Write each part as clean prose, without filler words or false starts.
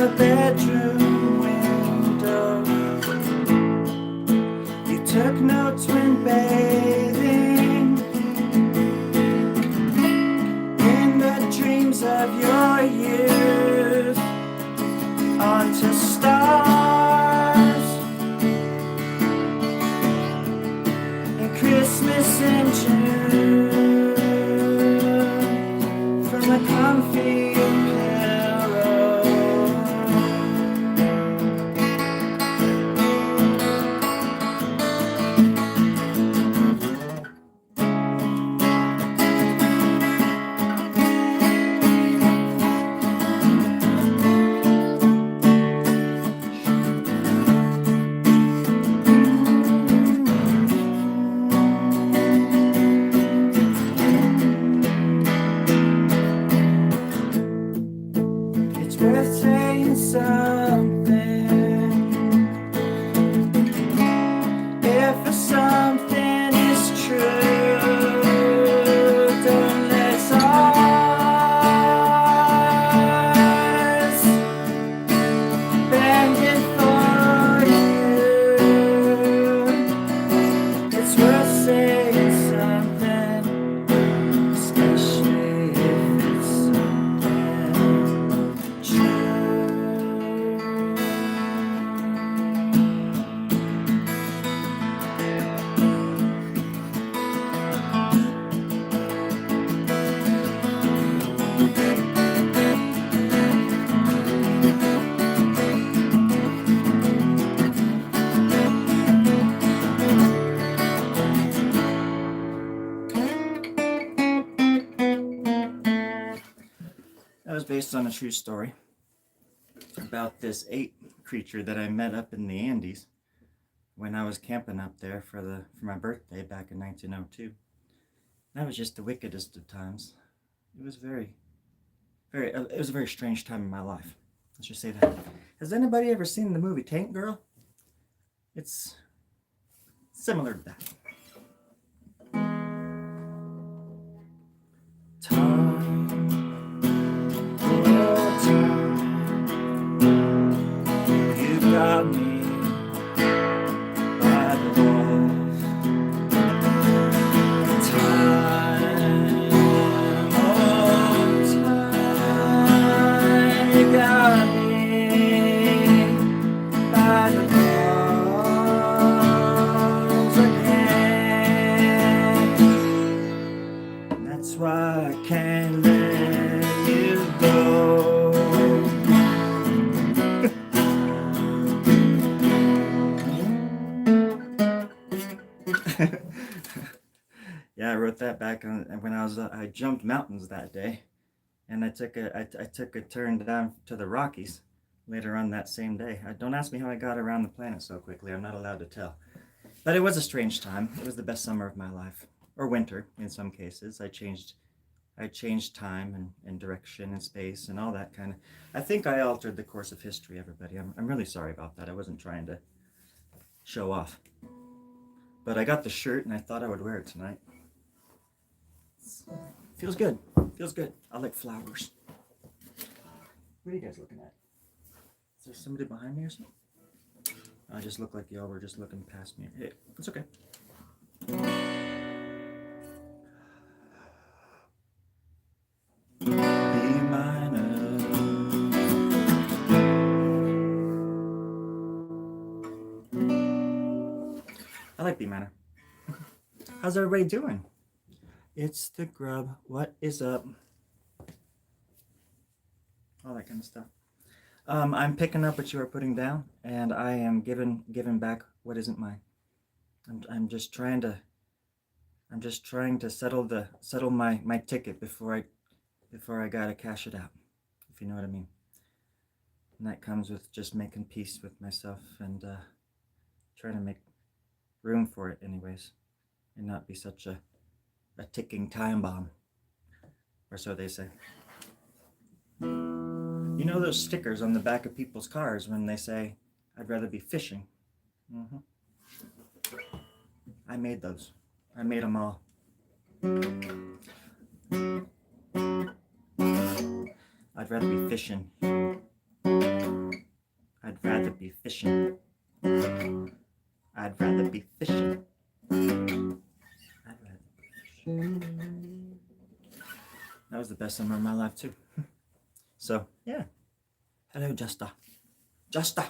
the bedroom window. You took notes when bathing in the dreams of your youth onto stars and Christmas in June from a comfy pillow. It's worth saying something if something is true. Don't let us bend it for you. It's worth saying something, especially if it's something true. That was based on a true story about this ape creature that I met up in the Andes when I was camping up there for my birthday back in 1902. That was just the wickedest of times. It was it was a very strange time in my life. Let's just say that. Has anybody ever seen the movie Tank Girl? It's similar to that. Time, oh time, you got me by the balls. Time, oh time, you got me by the balls again. That's why I can't let you go. Yeah, I wrote that back when I jumped mountains that day, and I took a turn down to the Rockies later on that same day. Don't ask me how I got around the planet so quickly. I'm not allowed to tell. But it was a strange time. It was the best summer of my life, or winter in some cases. I changed time and direction and space and all that kind of. I think I altered the course of history, everybody. I'm really sorry about that. I wasn't trying to show off. But I got the shirt and I thought I would wear it tonight. Feels good. Feels good. I like flowers. What are you guys looking at? Is there somebody behind me or something? I just look like y'all were just looking past me. Hey, it's okay. B minor. I like B minor. How's everybody doing? It's the grub. What is up? All that kind of stuff. I'm picking up what you are putting down, and I am giving back what isn't mine. I'm just trying to settle my ticket before I gotta cash it out, if you know what I mean. And that comes with just making peace with myself and trying to make room for it anyways, and not be such a ticking time bomb, or so they say. You know those stickers on the back of people's cars when they say, "I'd rather be fishing"? Mm-hmm. I made those. I made them all. I'd rather be fishing. rather be fishing. I'd rather be fishing. I'd rather be fishing. That was the best summer of my life too. So yeah. Hello, Justa. Justa.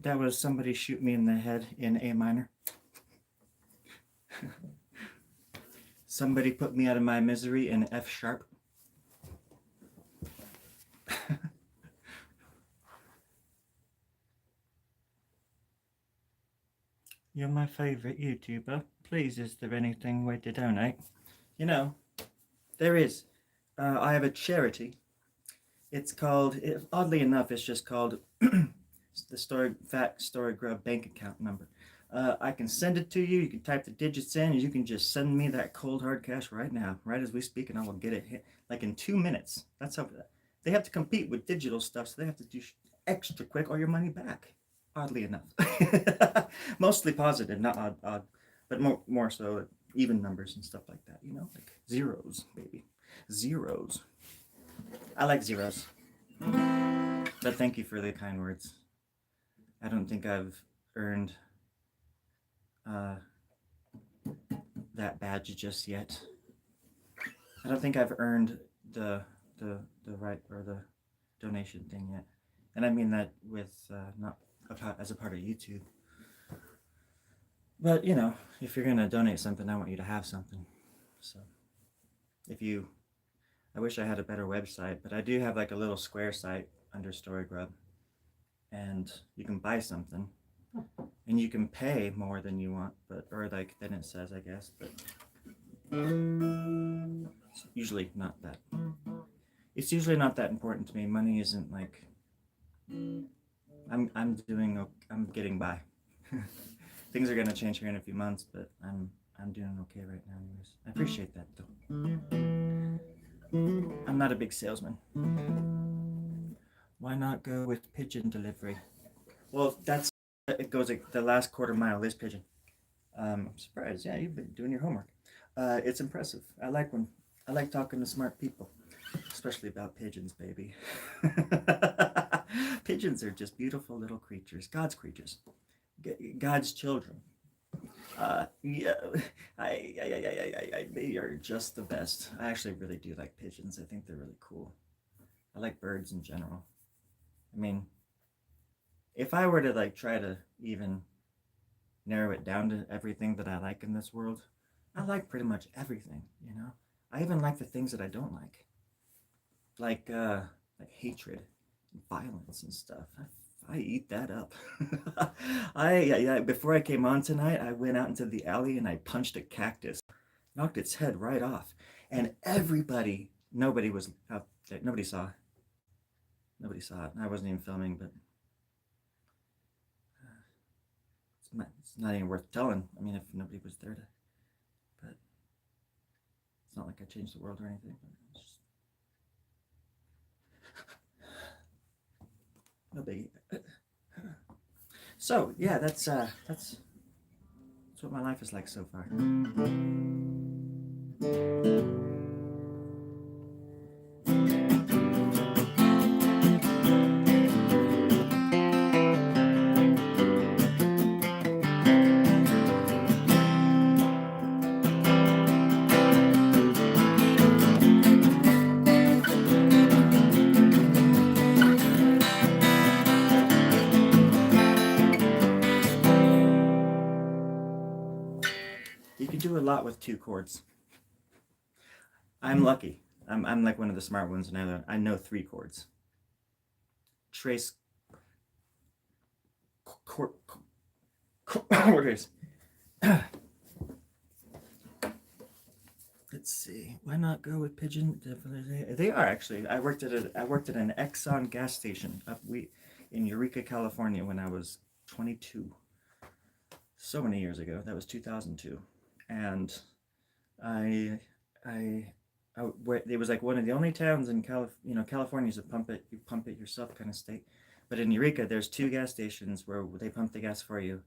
That was Somebody Shoot Me in the Head in A minor. Somebody Put Me Out of My Misery in F sharp. You're my favorite YouTuber. Please, is there anything way to donate? You know, there is. I have a charity. It's called, oddly enough, it's just called the Fat Story Grub bank account number. I can send it to you. You can type the digits in, and you can just send me that cold hard cash right now, right as we speak, and I will get it like in 2 minutes. That's how they have to compete with digital stuff, so they have to do extra quick, or your money back. Oddly enough, mostly positive, not odd, but more so even numbers and stuff like that. You know, like zeros, baby, zeros. I like zeros. But thank you for the kind words. I don't think I've earned that badge just yet. I don't think I've earned the right or the donation thing yet, and I mean that with not as a part of YouTube. But you know, if you're gonna donate something, I want you to have something. So I wish I had a better website, but I do have like a little square site under StoryGrub, and you can buy something, and you can pay more than you want, or like than it says, I guess, but it's usually not that. It's usually not that important to me. Money isn't like. I'm getting by. Things are gonna change here in a few months, but I'm doing okay right now. Anyways, I appreciate that though. I'm not a big salesman. Why not go with pigeon delivery? Well, it goes like the last quarter mile is pigeon. I'm surprised. Yeah, you've been doing your homework. It's impressive. I like talking to smart people, especially about pigeons, baby. Pigeons are just beautiful little creatures, God's creatures, God's children. Yeah, they are just the best. I actually really do like pigeons. I think they're really cool. I like birds in general. I mean, if I were to like try to even narrow it down to everything that I like in this world, I like pretty much everything, you know? I even like the things that I don't like. like hatred, and violence and stuff. I eat that up. Yeah, before I came on tonight, I went out into the alley and I punched a cactus, knocked its head right off, and nobody was out there, nobody saw it. I wasn't even filming, but it's not even worth telling. I mean, if nobody was there to, but it's not like I changed the world or anything. But it's just no biggie. So yeah, that's what my life is like so far. You can do a lot with 2 chords. I'm lucky. I'm like one of the smart ones, and I know 3 chords. Trace chords. Let's see. Why not go with pigeon? They are actually. I worked at an Exxon gas station in Eureka, California, when I was 22. So many years ago. That was 2002, and it was like one of the only towns in California's a you pump it yourself kind of state, but in Eureka there's 2 gas stations where they pump the gas for you,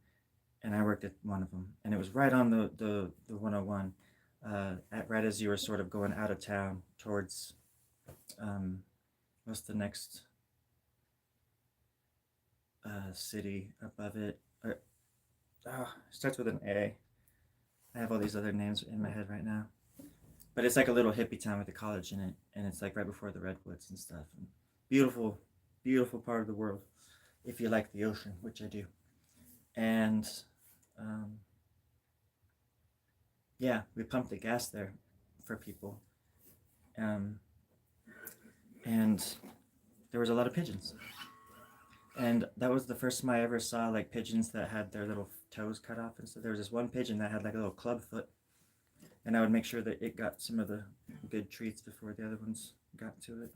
and I worked at one of them, and it was right on the 101, right as you were sort of going out of town towards what's the next city above it? Starts with an A. I have all these other names in my head right now. But it's like a little hippie town with a college in it, and it's like right before the redwoods and stuff. And beautiful, beautiful part of the world, if you like the ocean, which I do. And yeah, we pumped the gas there for people, and there was a lot of pigeons. And that was the first time I ever saw like pigeons that had their little toes cut off and stuff. There was this one pigeon that had like a little club foot, and I would make sure that it got some of the good treats before the other ones got to it.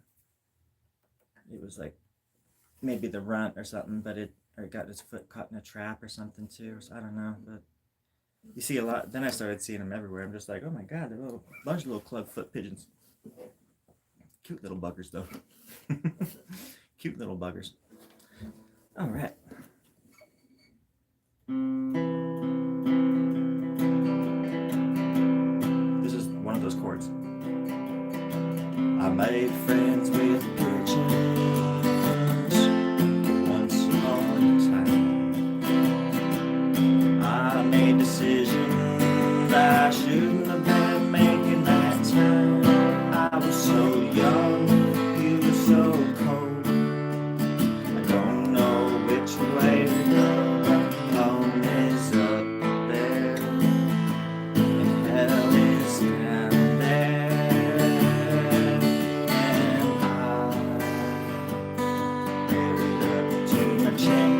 It was like maybe the runt or something, but it got its foot caught in a trap or something too. So I don't know, but you see a lot. Then I started seeing them everywhere. I'm just like, oh my god, they're a bunch of little club foot pigeons. Cute little buggers though. Cute little buggers. All right. This is one of those chords. I made friends with pigeons once upon a time. I made decisions I shouldn't have been making that time. I was so young, you were so cold. I don't know which way to go. Home is up there, and hell is down there. And I buried up to my chin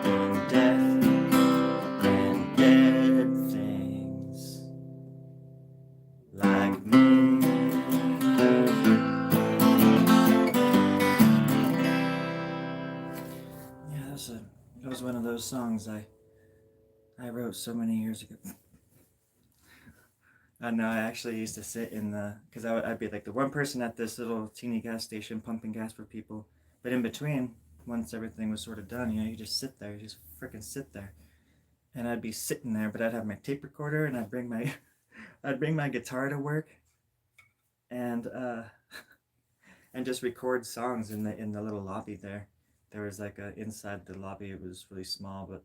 in death and dead things like me. Yeah, that was one of those songs I wrote so many years ago. I know, I actually used to sit because I'd be like the one person at this little teeny gas station pumping gas for people. But in between, once everything was sort of done, you just sit there, you just freaking sit there. And I'd be sitting there, but I'd have my tape recorder and I'd bring my guitar to work, and and just record songs in the little lobby there. There was like inside the lobby, it was really small, but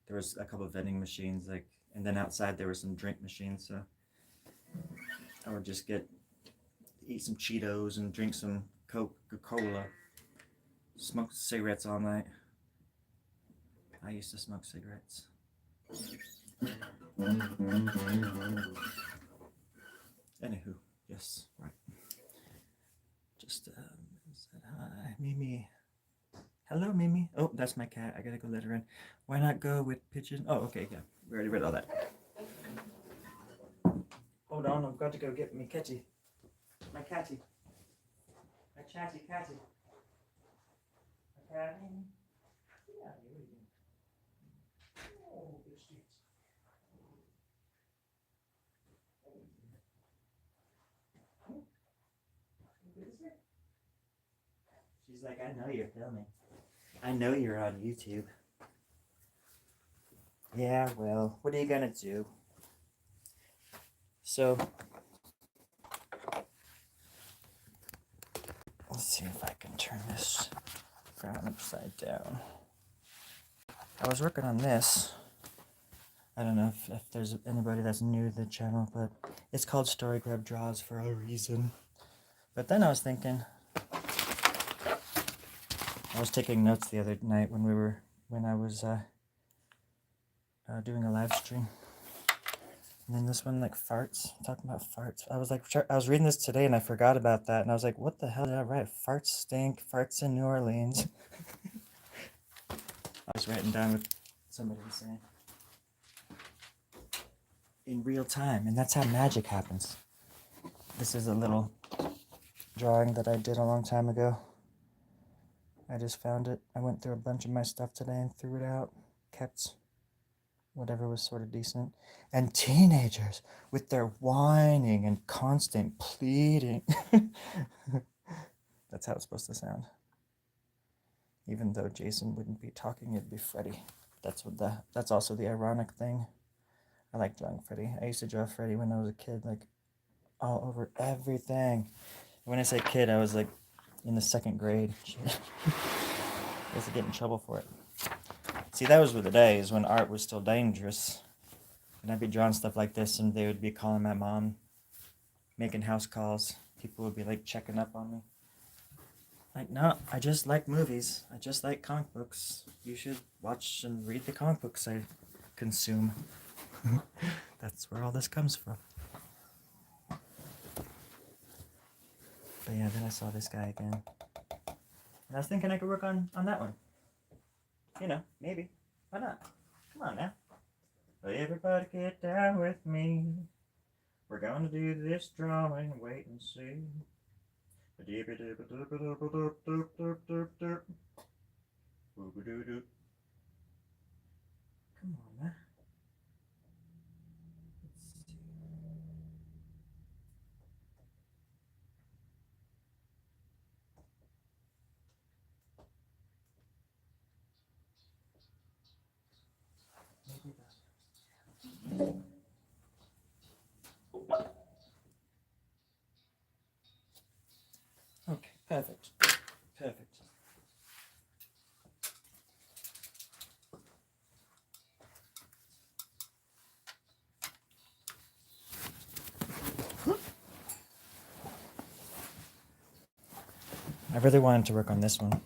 there was a couple of vending machines, and then outside there were some drink machines. So I would just eat some Cheetos and drink some Coca-Cola, smoke cigarettes all night. I used to smoke cigarettes. Anywho, yes, right. Mimi. Hello, Mimi. Oh, that's my cat. I gotta go let her in. Why not go with pigeon? Oh, okay, yeah. We already read all that. Hold on, I've got to go get me catty. My catty. My chatty catty. My catty. Yeah, here we go. Oh, good streets. She's like, I know you're filming. I know you're on YouTube. Yeah, well, what are you gonna do? So, let's see if I can turn this frown upside down. I was working on this. I don't know if there's anybody that's new to the channel, but it's called Story Grub Draws for a reason. But then I was thinking, I was taking notes the other night when I was doing a live stream. And then this one, like, farts, talking about farts. I was reading this today and I forgot about that. And I was like, what the hell did I write? Farts stink, farts in New Orleans. I was writing down what somebody was saying. In real time, and that's how magic happens. This is a little drawing that I did a long time ago. I just found it. I went through a bunch of my stuff today and threw it out. Kept whatever was sort of decent. And teenagers with their whining and constant pleading. That's how it's supposed to sound. Even though Jason wouldn't be talking, it'd be Freddy. That's also the ironic thing. I like drawing Freddy. I used to draw Freddy when I was a kid, like all over everything. When I say kid, I was like in the 2nd grade. I used to get in trouble for it. See, that was the days when art was still dangerous. And I'd be drawing stuff like this, and they would be calling my mom, making house calls. People would be like checking up on me. Like, no, I just like movies. I just like comic books. You should watch and read the comic books I consume. That's where all this comes from. But yeah, then I saw this guy again. And I was thinking I could work on that one. You know, maybe. Why not? Come on now. Everybody get down with me. We're gonna do this drawing, wait and see. Come on now. Let's see. Maybe that. Okay, perfect. Perfect. I really wanted to work on this one.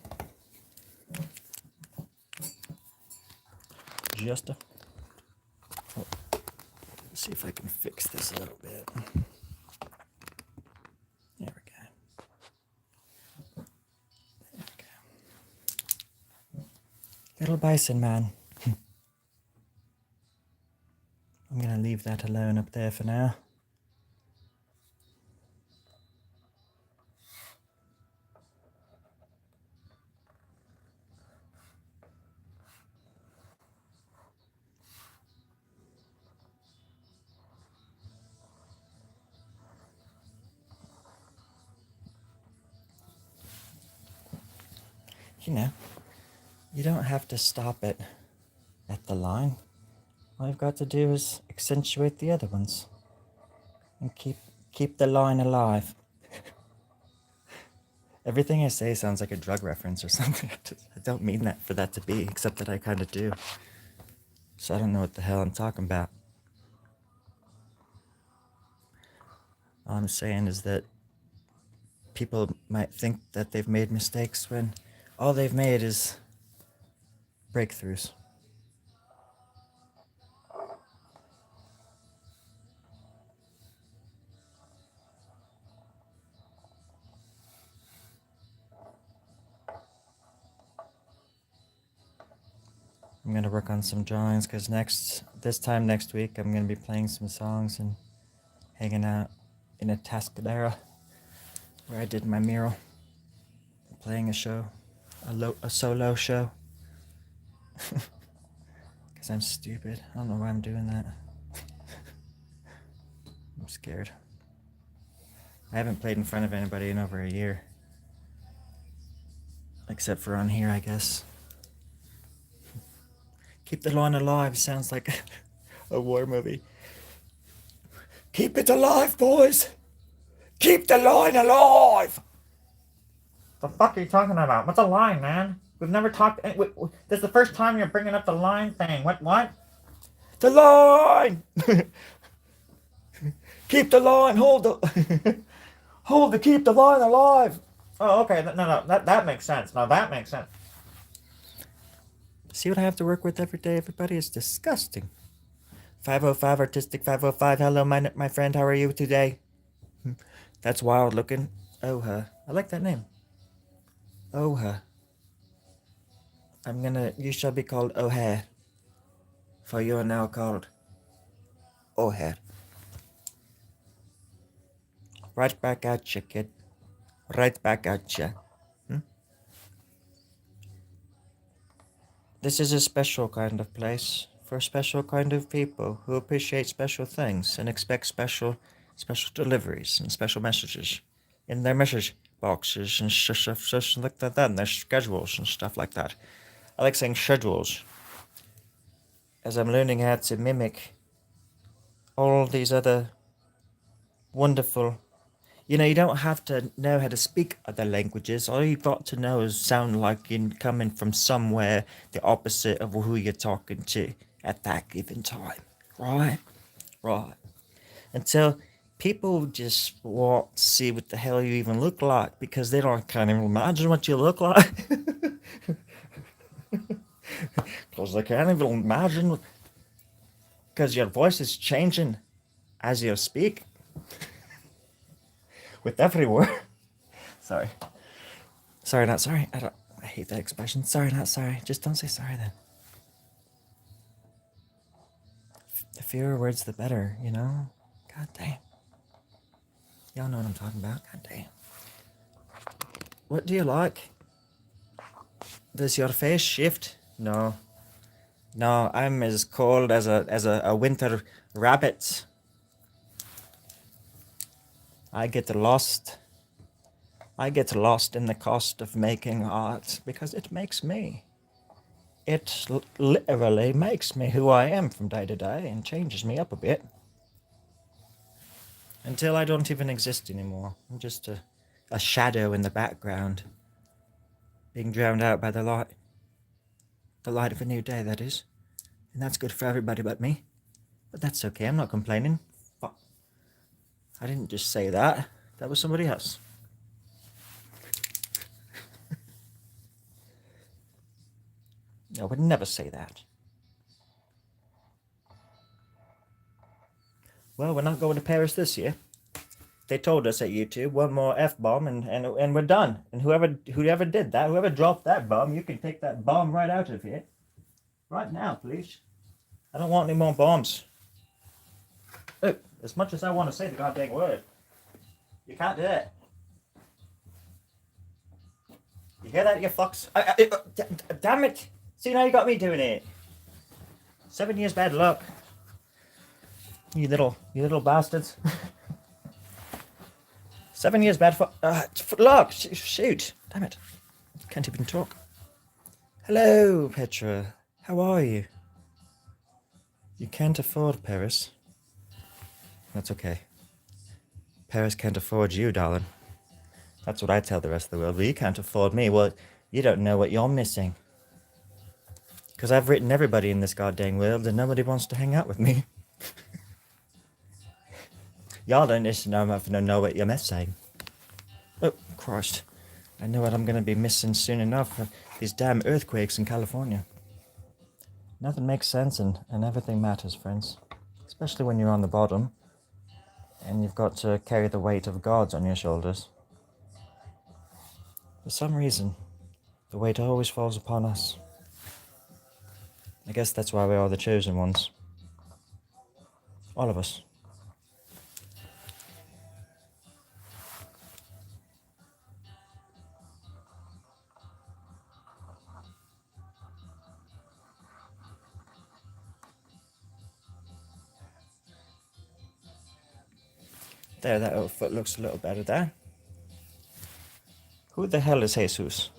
Just a... Oh. Let's see if I can fix this a little bit. There we go. There we go. Little bison man. I'm gonna leave that alone up there for now. You know, you don't have to stop it at the line. All you've got to do is accentuate the other ones and keep the line alive. Everything I say sounds like a drug reference or something. I don't mean that for that to be, except that I kind of do. So I don't know what the hell I'm talking about. All I'm saying is that people might think that they've made mistakes when all they've made is breakthroughs. I'm gonna work on some drawings because this time next week, I'm gonna be playing some songs and hanging out in a Tascadero where I did my mural, playing a show, a solo show. Because I'm stupid. I don't know why I'm doing that. I'm scared. I haven't played in front of anybody in over a year. Except for on here, I guess. Keep the line alive sounds like a war movie. Keep it alive, boys! Keep the line alive! The fuck are you talking about? What's a line, man? We've never talked. This is the first time you're bringing up the line thing. What? The line! Keep the line. Hold the. Keep the line alive. Oh, okay. No. That makes sense. No, that makes sense. See what I have to work with every day, everybody? It's disgusting. 505 Artistic 505. Hello, my friend. How are you today? That's wild looking. Oha. I like that name. Oha. You shall be called O'Hare. For you are now called O'Hare. Right back at you, kid. Right back at you. This is a special kind of place for a special kind of people who appreciate special things and expect special deliveries and special messages in their message boxes and stuff like that, and their schedules and stuff like that. I like saying schedules, as I'm learning how to mimic all these other wonderful. You don't have to know how to speak other languages. All you've got to know is sound like you're coming from somewhere the opposite of who you're talking to at that given time. Right? Until people just won't see what the hell you even look like because they can't even imagine what you look like. Because they can't even imagine. Because your voice is changing as you speak. With every word. Sorry, not sorry. I hate that expression. Sorry, not sorry. Just don't say sorry then. The fewer words, the better, God damn. Y'all know what I'm talking about. God damn. What do you like? Does your face shift? No, I'm as cold as a winter rabbit. I get lost in the cost of making art because it makes me. It literally makes me who I am from day to day and changes me up a bit. Until I don't even exist anymore. I'm just a shadow in the background, being drowned out by the light. The light of a new day, that is. And that's good for everybody but me. But that's okay, I'm not complaining. I didn't just say that. That was somebody else. I would never say that. Well, we're not going to Paris this year. They told us at YouTube, one more F-bomb and we're done. And whoever did that, whoever dropped that bomb, you can take that bomb right out of here. Right now, please. I don't want any more bombs. Look, as much as I want to say the goddamn word, you can't do it. You hear that, you fucks? Damn it! See, now you got me doing it. 7 years bad luck. You little bastards. 7 years bad luck. Shoot. Damn it. Can't even talk. Hello, Petra. How are you? You can't afford Paris. That's okay. Paris can't afford you, darling. That's what I tell the rest of the world. Well, you can't afford me. Well, you don't know what you're missing. Because I've written everybody in this goddamn world and nobody wants to hang out with me. Y'all don't know what you're missing. Oh, Christ. I know what I'm going to be missing soon enough. These damn earthquakes in California. Nothing makes sense and everything matters, friends. Especially when you're on the bottom and you've got to carry the weight of gods on your shoulders. For some reason, the weight always falls upon us. I guess that's why we are the chosen ones. All of us. There, that little foot looks a little better there. Who the hell is Jesus?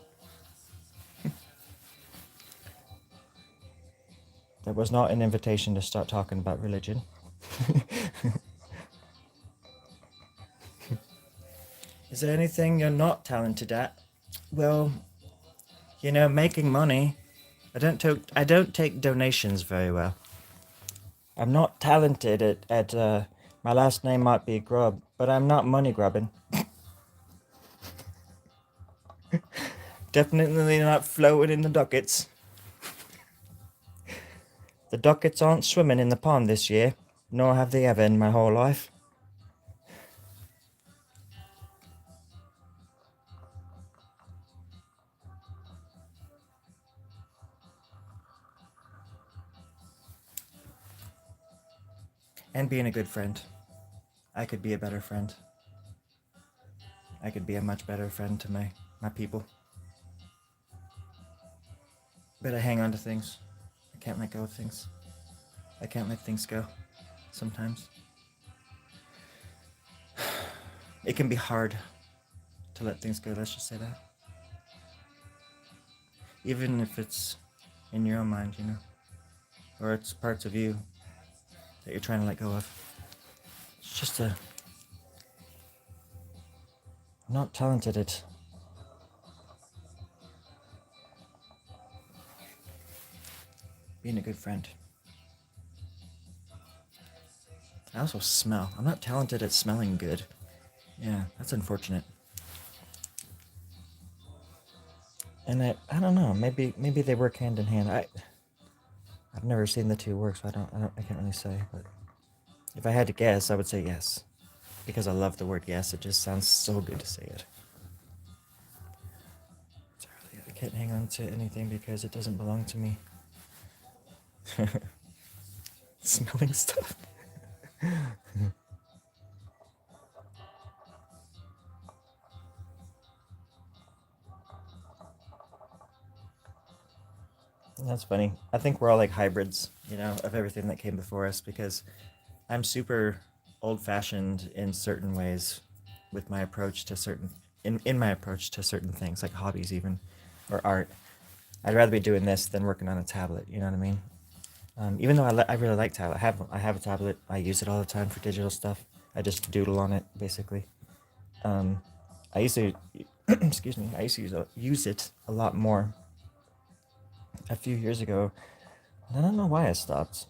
That was not an invitation to start talking about religion. Is there anything you're not talented at? Well, making money. I don't take donations very well. I'm not talented at my last name might be Grub, but I'm not money grubbing. Definitely not floating in the ducats. The ducats aren't swimming in the pond this year, nor have they ever in my whole life. And being a good friend. I could be a better friend. I could be a much better friend to my people. But I hang on to things. I can't let go of things. I can't let things go sometimes. It can be hard to let things go, let's just say that. Even if it's in your own mind, or it's parts of you that you're trying to let go of. It's just I'm not talented at being a good friend. I also smell. I'm not talented at smelling good. Yeah, that's unfortunate. And I don't know. Maybe they work hand in hand. I've never seen the two work, so I can't really say. But if I had to guess, I would say yes, because I love the word yes. It just sounds so good to say it. Sorry, I can't hang on to anything because it doesn't belong to me. Smelling stuff. That's funny. I think we're all like hybrids, of everything that came before us because I'm super old-fashioned in certain ways with my approach to in my approach to certain things, like hobbies even, or art. I'd rather be doing this than working on a tablet, you know what I mean? Even though I really like tablet. I have a tablet. I use it all the time for digital stuff. I just doodle on it, basically. Um, I used to, excuse me, I used to use it a lot more a few years ago. And I don't know why I stopped.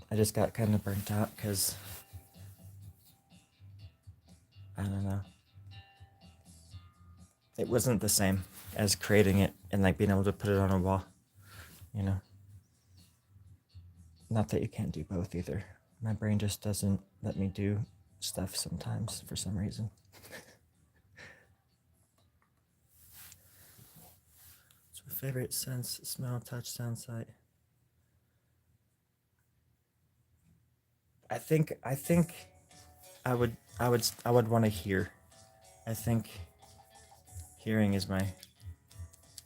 I just got kind of burnt out because, I don't know. It wasn't the same as creating it and like being able to put it on a wall, you know? Not that you can't do both either. My brain just doesn't let me do stuff sometimes for some reason. What's my favorite sense, smell, touch, sound, sight? I think I would want to hear. I think hearing is my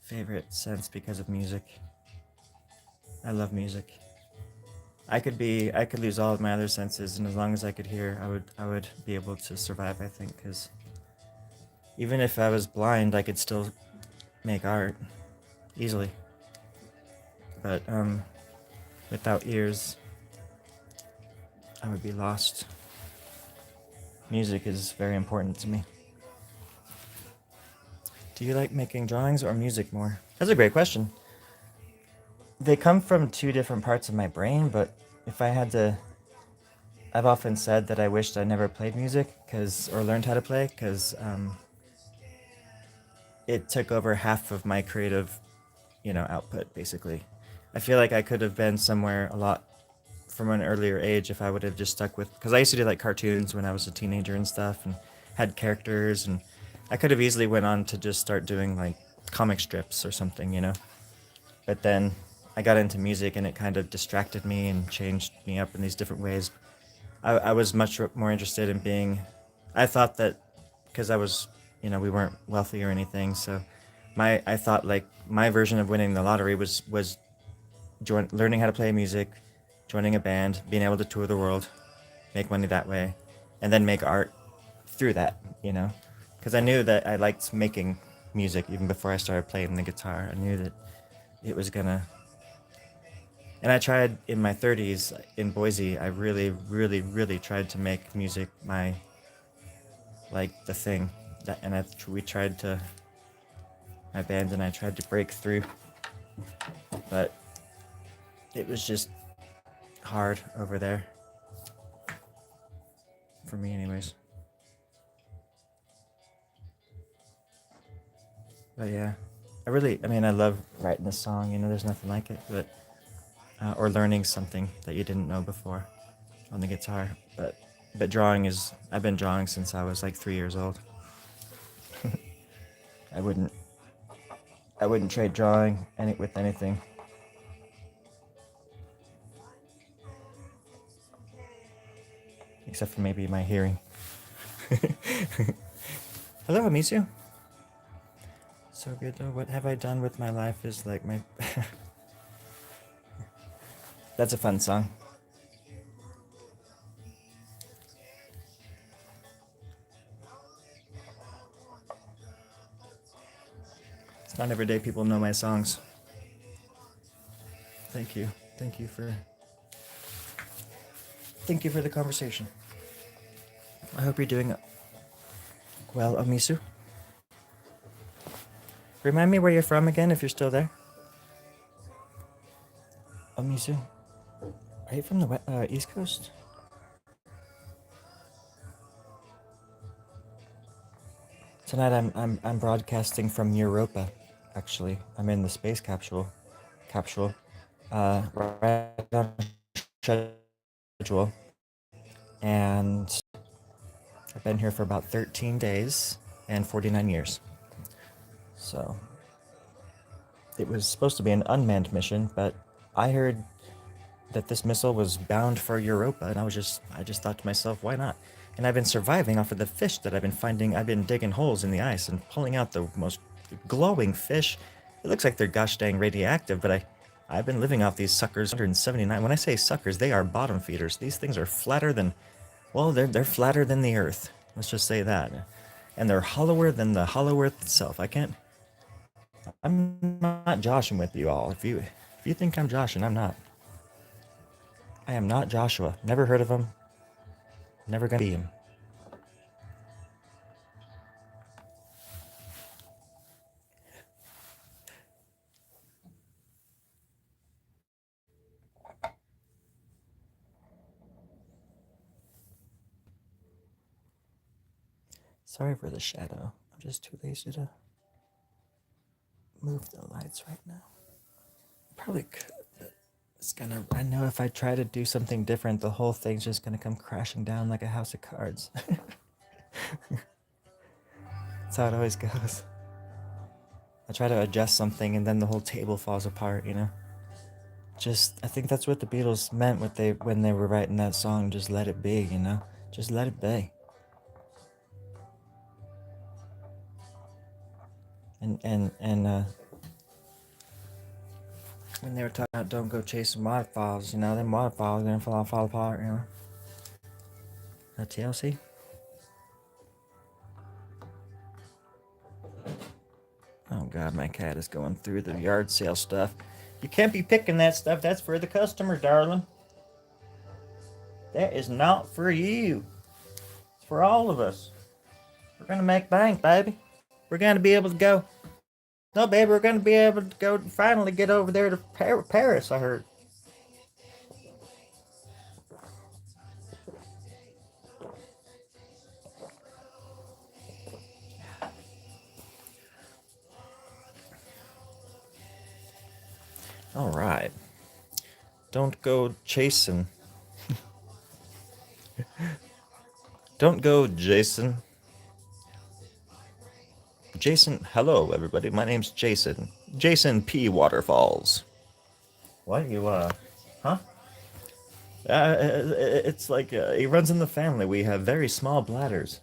favorite sense because of music. I love music. I could lose all of my other senses, and as long as I could hear, I would be able to survive. I think because even if I was blind, I could still make art easily. But without ears, I would be lost. Music is very important to me. Do you like making drawings or music more? That's a great question. They come from two different parts of my brain, but if I had to, I've often said that I wished I never played music or learned how to play because it took over half of my creative, output basically. I feel like I could have been somewhere a lot from an earlier age if I would have just stuck with, because I used to do like cartoons when I was a teenager and stuff, and had characters, and I could have easily went on to just start doing like comic strips or something. But then I got into music and it kind of distracted me and changed me up in these different ways. I was much more interested in being. I thought that because I was, we weren't wealthy or anything, so I thought like my version of winning the lottery was learning how to play music, joining a band, being able to tour the world, make money that way, and then make art through that, because I knew that I liked making music even before I started playing the guitar. I knew that it was gonna. And I tried in my 30s in Boise. I really, really, really tried to make music my like the thing. We tried to. My band and I tried to break through, but it was just hard over there for me, anyways. But yeah, I mean, I love writing a song. There's nothing like it, but or learning something that you didn't know before on the guitar. But drawing is. I've been drawing since I was like 3 years old. I wouldn't I wouldn't trade drawing with anything. Except for maybe my hearing. Hello, Amisu. So good though. What have I done with my life is like my. That's a fun song. It's not every day people know my songs. Thank you. Thank you for the conversation. I hope you're doing well, Amisu. Remind me where you're from again if you're still there. Amisu. Are you from the East Coast? Tonight I'm broadcasting from Europa. Actually, I'm in the space capsule, right on schedule, and I've been here for about 13 days and 49 years. So it was supposed to be an unmanned mission, but I heard that this missile was bound for Europa, and I just thought to myself, why not? And I've been surviving off of the fish that I've been finding. I've been digging holes in the ice and pulling out the most glowing fish. It looks like they're gosh dang radioactive, but I've been living off these suckers. 179. When I say suckers, they are bottom feeders. These things are flatter than, well, they're flatter than the Earth. Let's just say that, and they're hollower than the hollow Earth itself. I'm not joshing with you all. If you think I'm joshing, I'm not. I am not Joshua. Never heard of him. Never gonna be him. Sorry for the shadow. I'm just too lazy to move the lights right now. Probably could, but I know if I try to do something different, the whole thing's just gonna come crashing down like a house of cards. That's how it always goes. I try to adjust something and then the whole table falls apart, I think that's what the Beatles meant when they were writing that song, just let it be, Just let it be. And when they were talking about don't go chasing waterfalls, them waterfalls are gonna fall apart, That TLC? Oh god, my cat is going through the yard sale stuff. You can't be picking that stuff. That's for the customer, darling. That is not for you. It's for all of us. We're gonna make bank, baby. We're gonna be able to go. No, baby, we're gonna be able to go finally get over there to Paris, I heard. All right. Don't go chasing. Don't go, Jason. Jason, hello everybody. My name's Jason. Jason P. Waterfalls. What you huh? It's like it runs in the family. We have very small bladders.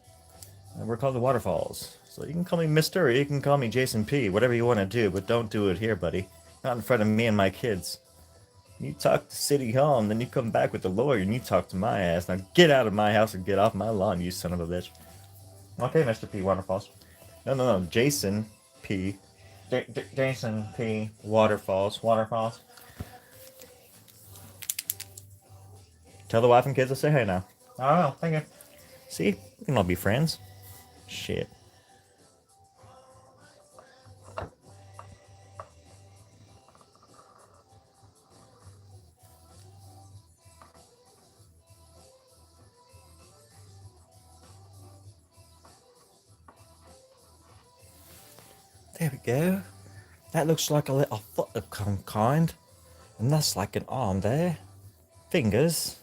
We're called the Waterfalls. So you can call me Mister, or you can call me Jason P. Whatever you want to do, but don't do it here, buddy. Not in front of me and my kids. You talk to City Hall, and then you come back with the lawyer, and you talk to my ass. Now get out of my house and get off my lawn, you son of a bitch. Okay, Mr. P. Waterfalls. No. Jason P. Jason P. Waterfalls. Waterfalls. Tell the wife and kids to say hey now. Oh, thank you. See? We can all be friends. Shit. There we go. That looks like a little foot of some kind. And that's like an arm there. Fingers.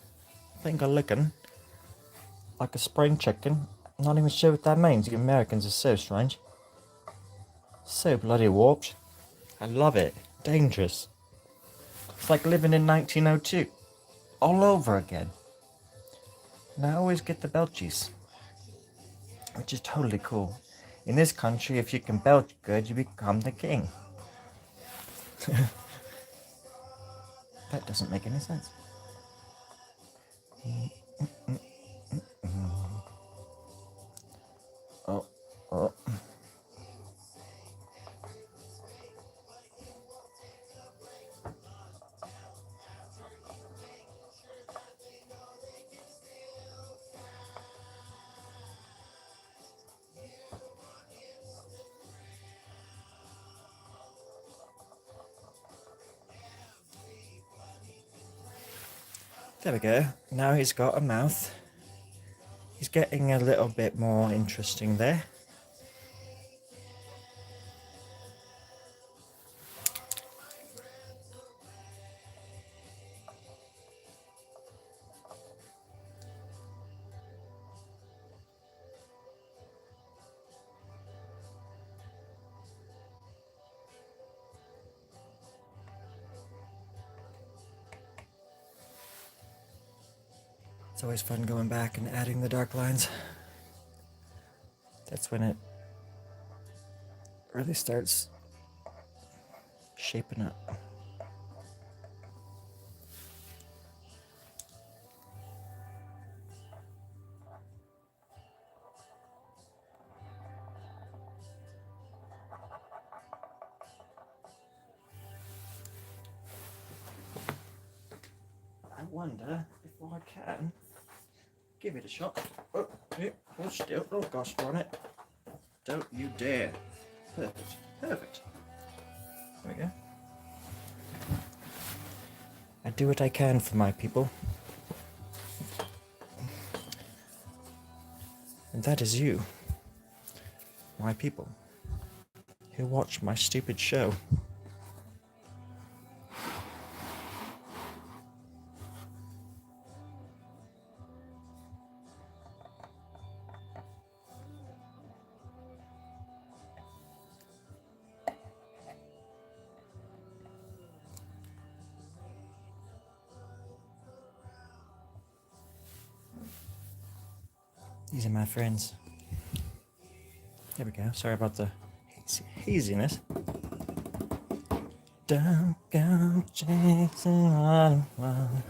Finger licking. Like a spring chicken. I'm not even sure what that means. You Americans are so strange. So bloody warped. I love it. Dangerous. It's like living in 1902. All over again. And I always get the belchies. Which is totally cool. In this country, if you can belch good, you become the king. That doesn't make any sense. Oh. There we go. Now he's got a mouth. He's getting a little bit more interesting there. It's always fun going back and adding the dark lines. That's when it really starts shaping up. I wonder if I can give it a shot. Oh, yeah, hold still. Oh gosh darn it. Don't you dare. Perfect. Perfect. There we go. I do what I can for my people. And that is you. My people. Who watch my stupid show. These are my friends. There we go. Sorry about the haziness. Don't go chasing what I want.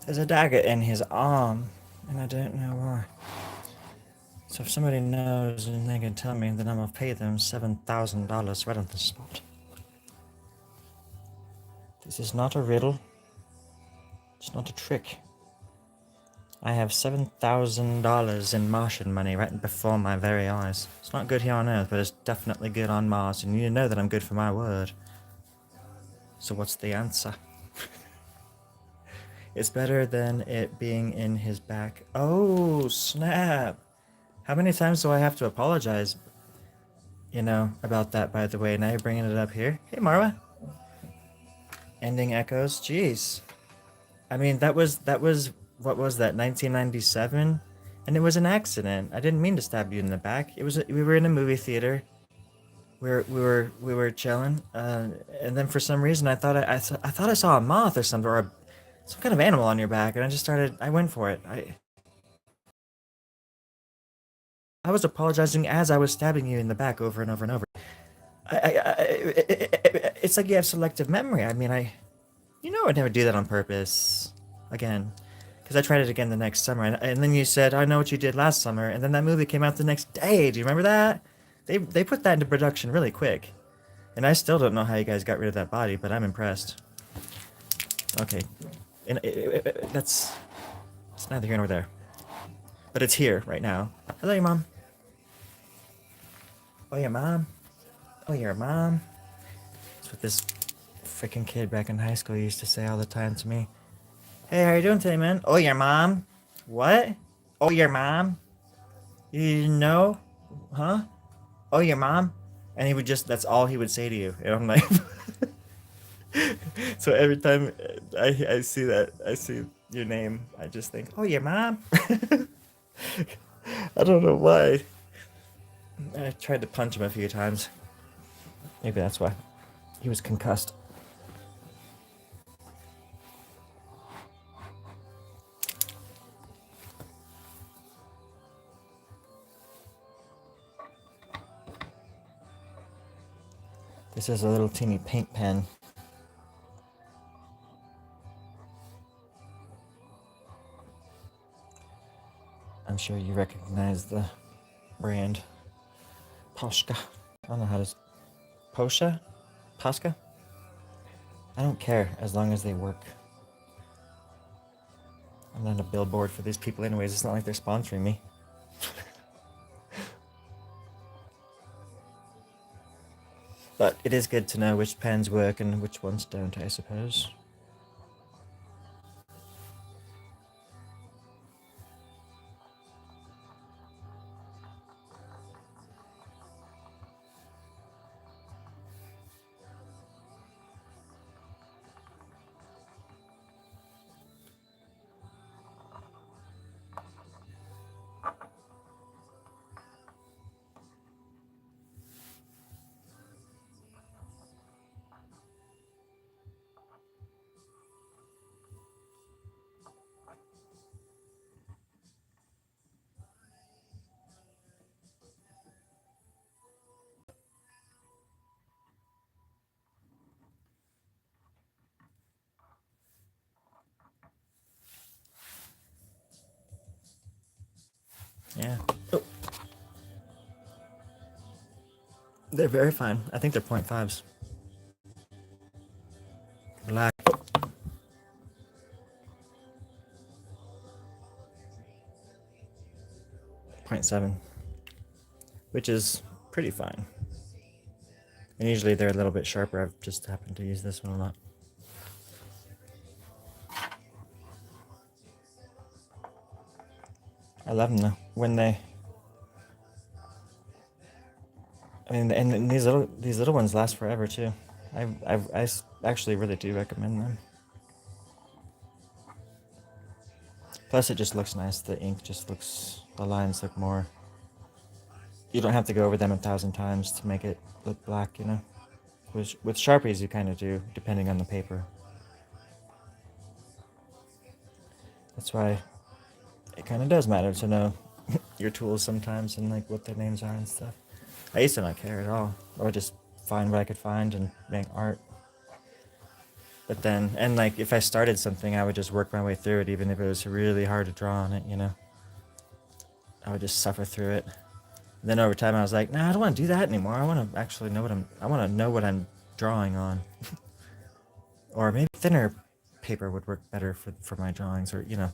There's a dagger in his arm, and I don't know why. So if somebody knows and they can tell me, then I'm gonna pay them $7,000 right on the spot. This is not a riddle. It's not a trick. I have $7,000 in Martian money right before my very eyes. It's not good here on Earth, but it's definitely good on Mars, and you know that I'm good for my word. So what's the answer? It's better than it being in his back. Oh, snap! How many times do I have to apologize, about that, by the way? Now you're bringing it up here. Hey, Marwa. Ending echoes. Jeez. I mean, what was that, 1997? And it was an accident. I didn't mean to stab you in the back. We were in a movie theater. We were chilling, and then for some reason I thought I saw a moth or something, or some kind of animal on your back, and I went for it. I was apologizing as I was stabbing you in the back over and over and over. It's like you have selective memory. I mean, I'd never do that on purpose. Again, because I tried it again the next summer, and then you said, "I know what you did last summer," and then that movie came out the next day. Do you remember that? They put that into production really quick, and I still don't know how you guys got rid of that body, but I'm impressed. Okay, and that's it's neither here nor there, but it's here right now. Hello, your mom. Oh, your mom. Oh, your mom. That's what this freaking kid back in high school used to say all the time to me. Hey, how you doing today, man? Oh, your mom? What? Oh, your mom? You didn't know? Huh? Oh, your mom? And that's all he would say to you. And I'm like, so every time I see that, I see your name, I just think, oh, your mom? I don't know why. I tried to punch him a few times. Maybe that's why. He was concussed. This is a little teeny paint pen. I'm sure you recognize the brand. Posca. I don't know how to... Posha? Posca? I don't care as long as they work. I'm not a billboard for these people anyways. It's not like they're sponsoring me. But it is good to know which pens work and which ones don't, I suppose. Yeah. Oh. They're very fine. I think they're 0.5s. Relax. Oh. 0.7. Which is pretty fine. And usually they're a little bit sharper. I've just happened to use this one a lot. I love them though. And these little ones last forever too. I actually really do recommend them. Plus, it just looks nice. The ink the lines look more. You don't have to go over them 1,000 times to make it look black, With Sharpies, you kind of do, depending on the paper. That's why it kind of does matter to know your tools sometimes and like what their names are and stuff. I used to not care at all. I would just find what I could find and make art. But then, and like if I started something, I would just work my way through it, even if it was really hard to draw on it, I would just suffer through it. Then over time, I was like, nah, I don't want to do that anymore. I want to actually know what I want to know what I'm drawing on. Or maybe thinner paper would work better for my drawings, or, you know.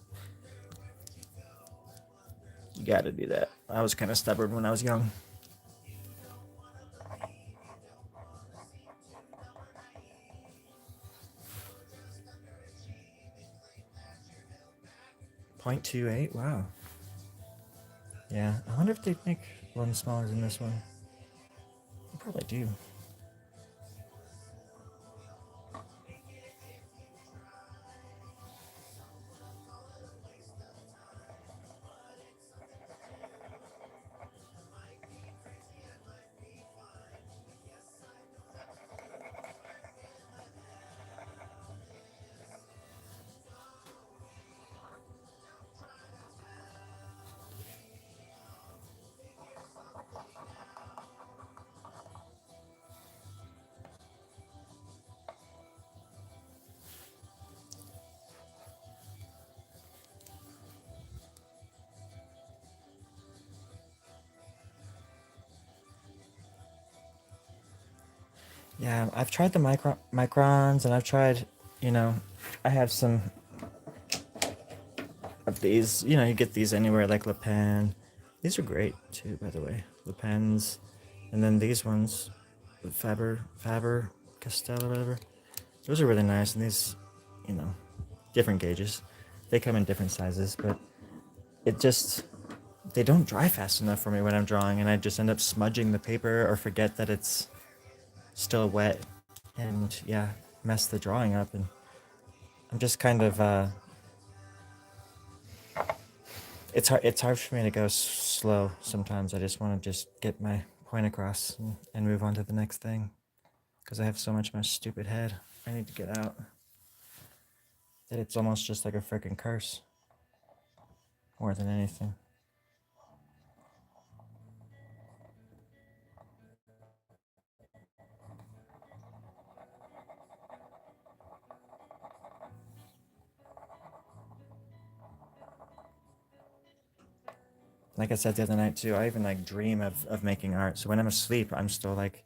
You gotta do that. I was kind of stubborn when I was young. .28, wow. Yeah, I wonder if they'd make one smaller than this one. They probably do. Yeah, I've tried the microns, and I've tried, you know, I have some of these. You know, you get these anywhere, like Le Pen. These are great too, by the way. Le Pen's, and then these ones, Faber Castell or whatever. Those are really nice, and these, you know, different gauges. They come in different sizes, but it just, they don't dry fast enough for me when I'm drawing, and I just end up smudging the paper or forget that it's still wet, and yeah, mess the drawing up. And I'm just kind of it's hard for me to go slow sometimes. I just want to just get my point across, and move on to the next thing, because I have so much in my stupid head I need to get out that it's almost just like a freaking curse more than anything. Like I said the other night too, I even like dream of making art. So when I'm asleep, I'm still like,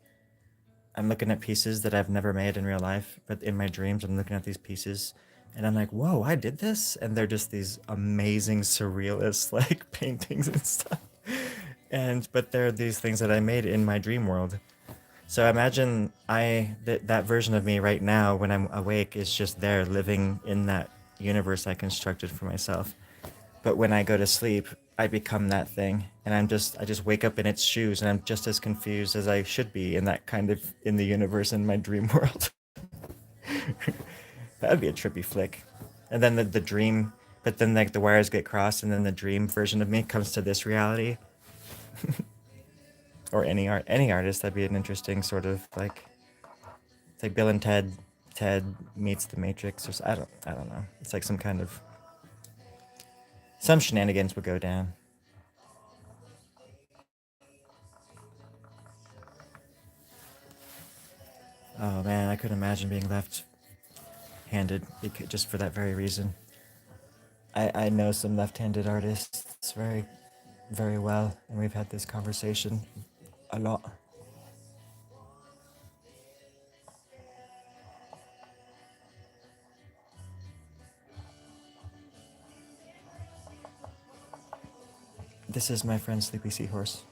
I'm looking at pieces that I've never made in real life, but in my dreams, I'm looking at these pieces, and I'm like, whoa, I did this? And they're just these amazing surrealist like paintings and stuff. But they're these things that I made in my dream world. So imagine that version of me right now when I'm awake is just there living in that universe I constructed for myself. But when I go to sleep, I become that thing, and I just wake up in its shoes, and I'm just as confused as I should be in that kind of, in the universe, in my dream world. That'd be a trippy flick. And then the dream, but then like the wires get crossed, and then the dream version of me comes to this reality. Or any artist, that'd be an interesting sort of like, it's like Bill and Ted meets the Matrix, or I don't know. It's like some shenanigans would go down. Oh man, I couldn't imagine being left-handed just for that very reason. I know some left-handed artists very, very well, and we've had this conversation a lot. This is my friend Sleepy Seahorse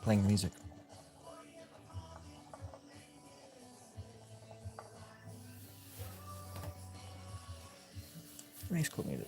playing music. He makes cool music.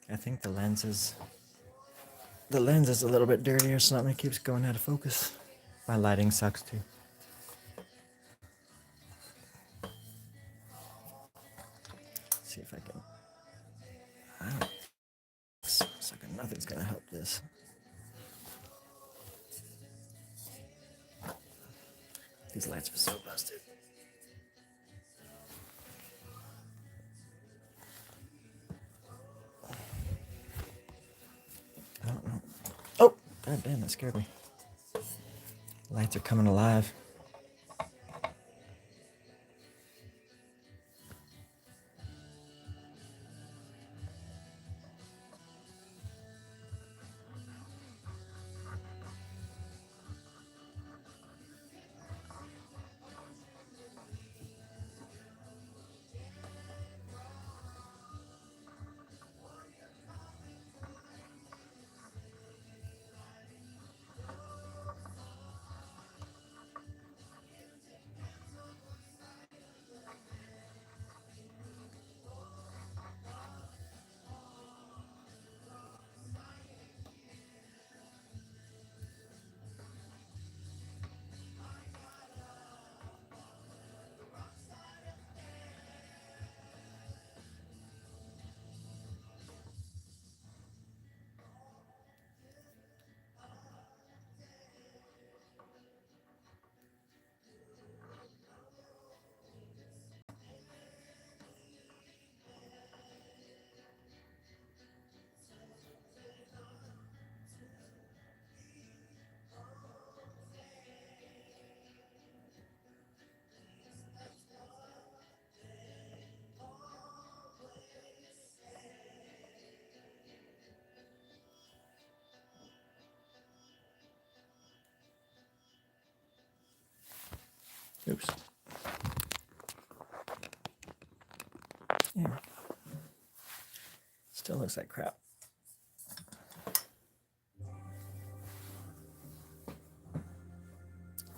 I think the lenses The lens is a little bit dirtier, so it keeps going out of focus. My lighting sucks too. Let's see if I can. I don't. It's like nothing's gonna help this. These lights are so busted. I don't know. Oh, god damn, that scared me. Lights are coming alive. Oops. Yeah. Still looks like crap.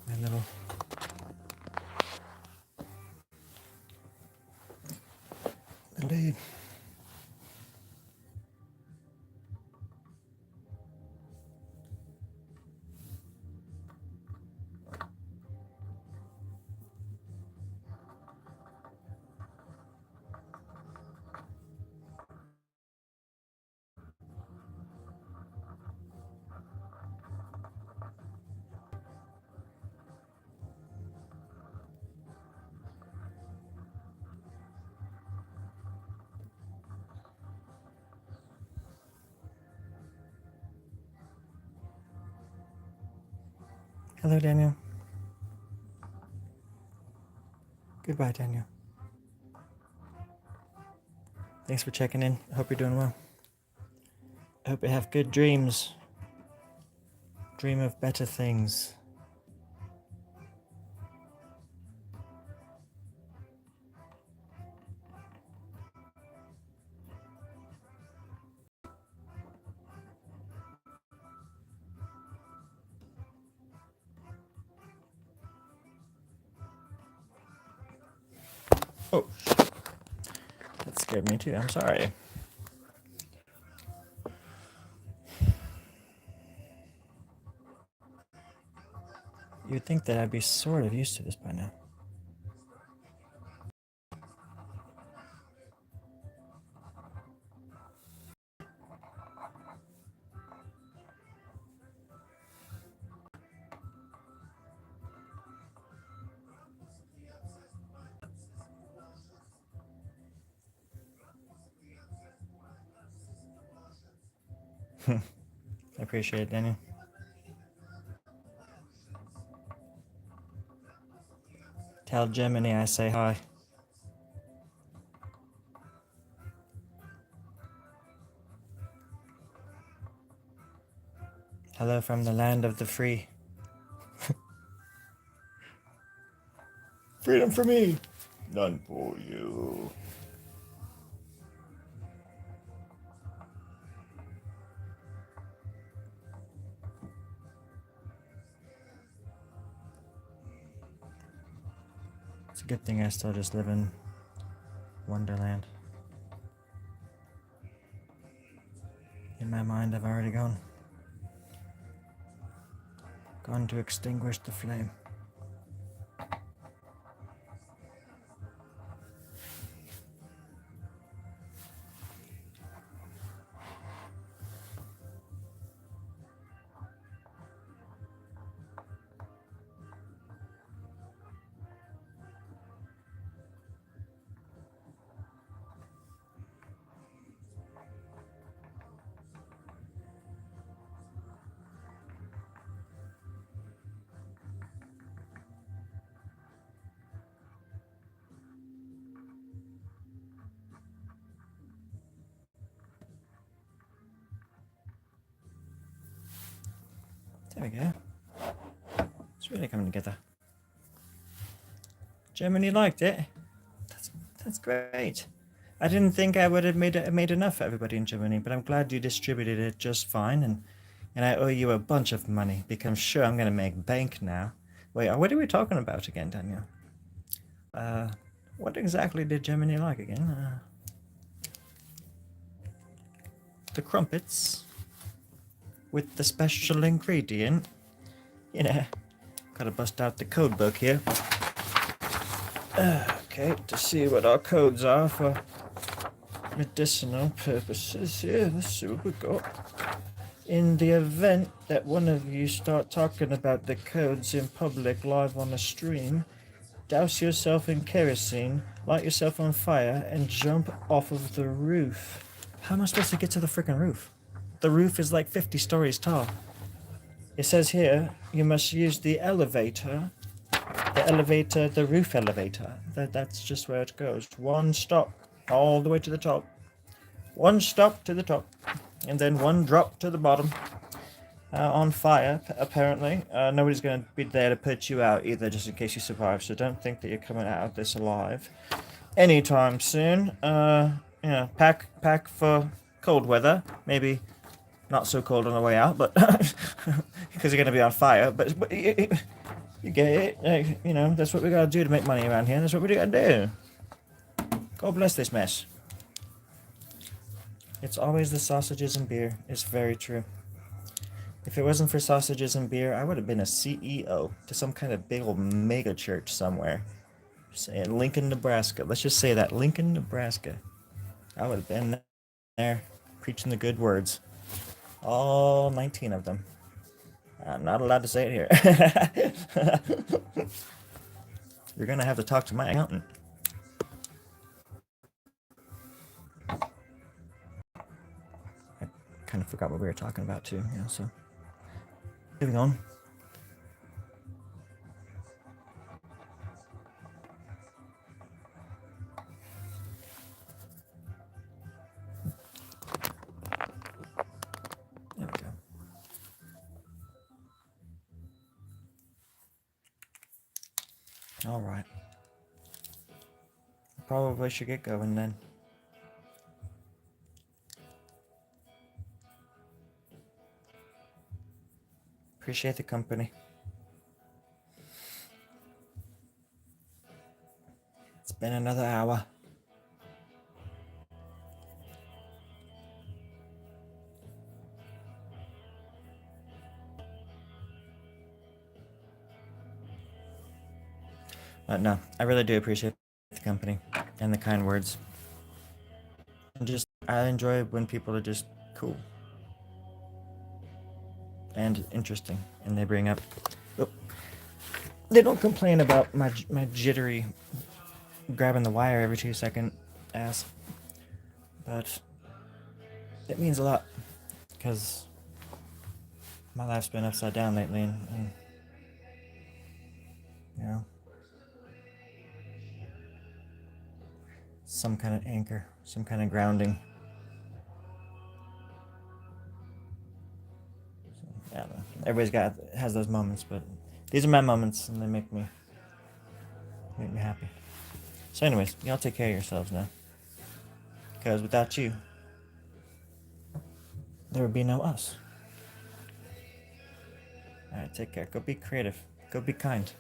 My little dude. Hello, Daniel. Goodbye, Daniel. Thanks for checking in. I hope you're doing well. I hope you have good dreams. Dream of better things. Oh, that scared me too. I'm sorry. You'd think that I'd be sort of used to this by now. I appreciate it, Daniel. Tell Gemini I say hi. Hello from the land of the free. Freedom for me, none for you. It's a good thing I still just live in Wonderland. In my mind, I've already gone. Gone to extinguish the flame. There we go. It's really coming together. Germany liked it. That's great. I didn't think I would have made enough for everybody in Germany, but I'm glad you distributed it just fine, and I owe you a bunch of money because I'm sure I'm gonna make bank now. Wait, what are we talking about again, Daniel? What exactly did Germany like again? The crumpets with the special ingredient. You know, gotta bust out the code book here. Okay, to see what our codes are for medicinal purposes here. Let's see what we got. In the event that one of you start talking about the codes in public live on a stream, douse yourself in kerosene, light yourself on fire, and jump off of the roof. How am I supposed to get to the freaking roof? The roof is like 50 stories tall. It says here, you must use the elevator. The roof elevator. That's just where it goes. One stop, all the way to the top. One stop to the top. And then one drop to the bottom. On fire, apparently. Nobody's going to be there to put you out either, just in case you survive. So don't think that you're coming out of this alive anytime soon. Yeah, pack for cold weather. Maybe not so cold on the way out, but because you're going to be on fire. But you get it. You know, that's what we got to do to make money around here. That's what we got to do. God bless this mess. It's always the sausages and beer. It's very true. If it wasn't for sausages and beer, I would have been a CEO to some kind of big old mega church somewhere. Say Lincoln, Nebraska. Let's just say that. Lincoln, Nebraska. I would have been there preaching the good words. All 19 of them. I'm not allowed to say it here. You're going to have to talk to my accountant. I kind of forgot what we were talking about too. Yeah, so moving on. There we go. All right. Probably should get going then. Appreciate the company. It's been another hour. But no, I really do appreciate the company and the kind words. And just, I enjoy when people are just cool and interesting, and they bring up, they don't complain about my jittery grabbing the wire every 2 second ass, but it means a lot because my life's been upside down lately, and you know, some kind of anchor, some kind of grounding. So, I don't know. Everybody's has those moments, but these are my moments, and they make me happy. So, anyways, y'all take care of yourselves now, because without you, there would be no us. All right, take care. Go be creative. Go be kind.